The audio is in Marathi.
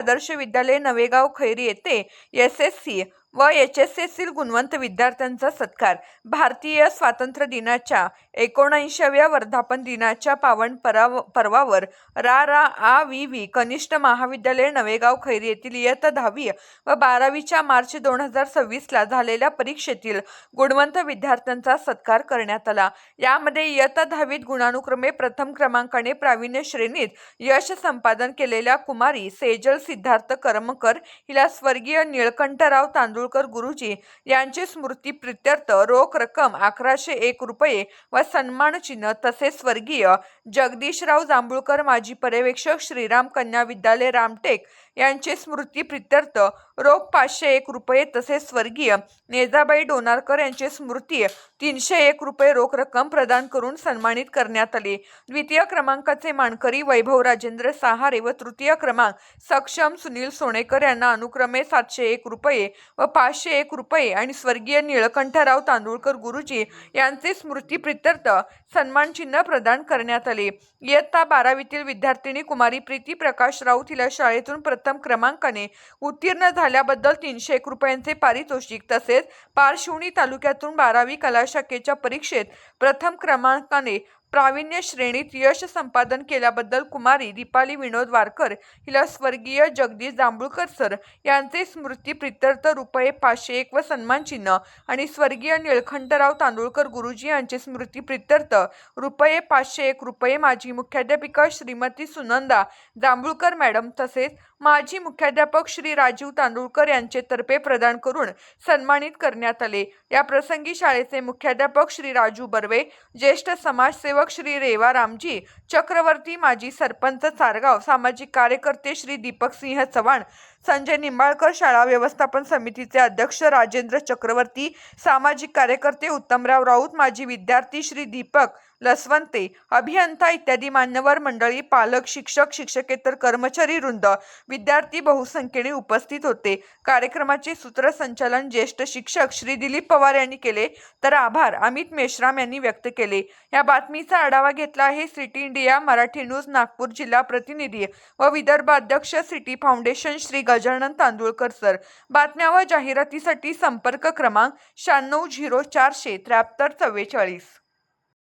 आदर्श विद्यालय नवेगाव खैरी येथे एसएससी व एचएसएससी गुणवंत विद्यार्थ्यांचा सत्कार. भारतीय स्वातंत्र्य दिनाच्या 79व्या वर्धापन दिनाच्या पावन पर्वावर रा. कनिष्ठ महाविद्यालय नवेगाव खैरी येथील इयत्ता 10वी व 12वीच्या मार्च 2026 झालेल्या परीक्षेतील गुणवंत विद्यार्थ्यांचा सत्कार करण्यात आला. यामध्ये इयत्ता 10वीत गुणानुक्रमे प्रथम क्रमांकाने प्रावीण्य श्रेणीत यश संपादन केलेल्या कुमारी सेजल सिद्धार्थ करमकर हिला स्वर्गीय निळकंठराव तांदुळकर गुरुजी यांचे स्मृतिप्रित्यर्थ रोख रक्कम 1101 रुपये व सन्मानचिन्ह तसेच स्वर्गीय जगदीशराव जांभूळकर माजी पर्यवेक्षक श्रीराम कन्या विद्यालय रामटेक यांचे स्मृतिप्रित्यर्थ रोख 501 रुपये तसेच स्वर्गीय नेजाबाई डोनारकर यांचे स्मृती 301 रुपये रोख रक्कम प्रदान करून सन्मानित करण्यात आले. द्वितीय क्रमांकाचे मानकरी वैभव राजेंद्र सहारे व तृतीय क्रमांक सक्षम सुनील सोनेकर यांना अनुक्रमे 701 रुपये व 501 रुपये आणि स्वर्गीय निळकंठराव तांदुळकर गुरुजी यांचे स्मृतिप्रित्यर्थ सन्मानचिन्ह प्रदान करण्यात आले. इयत्ता 12वीतील विद्यार्थिनी कुमारी प्रीती प्रकाश राऊत हिला शाळेतून प्रथम क्रमांकाने उत्तीर्ण झाल्याबद्दल 301 रुपयांचे पारितोषिक तसेच पारशिवनी तालुक्यातून 12वी कला शाखेच्या परीक्षेत प्रथम क्रमांकाने प्रावीण्य श्रेणीत यश संपादन केल्याबद्दल कुमारी दीपाली विनोद वारकर हिला स्वर्गीय जगदीश जांभूळकर सर यांचे स्मृतिप्रित्यर्थ रुपये 501 व सन्मानचिन्ह आणि स्वर्गीय निळकंठराव तांदुळकर गुरुजी यांचे स्मृतिप्रित्यर्थ रुपये 501 रुपये माजी मुख्याध्यापिका श्रीमती सुनंदा जांभूळकर मॅडम तसेच माजी मुख्याध्यापक श्री राजीव तांदुळकर यांचेतर्फे प्रदान करून सन्मानित करण्यात आले. या प्रसंगी शाळेचे मुख्याध्यापक श्री राजू बर्वे, ज्येष्ठ समाजसेवक श्री रेवा रामजी चक्रवर्ती, माजी सरपंच चारगाव, सामाजिक कार्यकर्ते श्री दीपक सिंह चव्हाण, संजय निंबाळकर, शाळा व्यवस्थापन समितीचे अध्यक्ष राजेंद्र चक्रवर्ती, सामाजिक कार्यकर्ते उत्तमराव राऊत, माजी विद्यार्थी श्री दीपक लसवंते, अभियंता इत्यादी मान्यवर मंडळी, पालक, शिक्षक, शिक्षकेतर कर्मचारी वृंद, विद्यार्थी बहुसंख्येने उपस्थित होते. कार्यक्रमाचे सूत्रसंचालन ज्येष्ठ शिक्षक श्री दिलीप पवार यांनी केले तर आभार अमित मेश्राम यांनी व्यक्त केले. या बातमीचा आढावा घेतला आहे City India Marathi news Nagpur जिल्हा प्रतिनिधी व विदर्भ अध्यक्ष City foundation Shri Gajanan Tandulkar sir. बातम्या व जाहिरातीसाठी संपर्क क्रमांक 9604 473 44.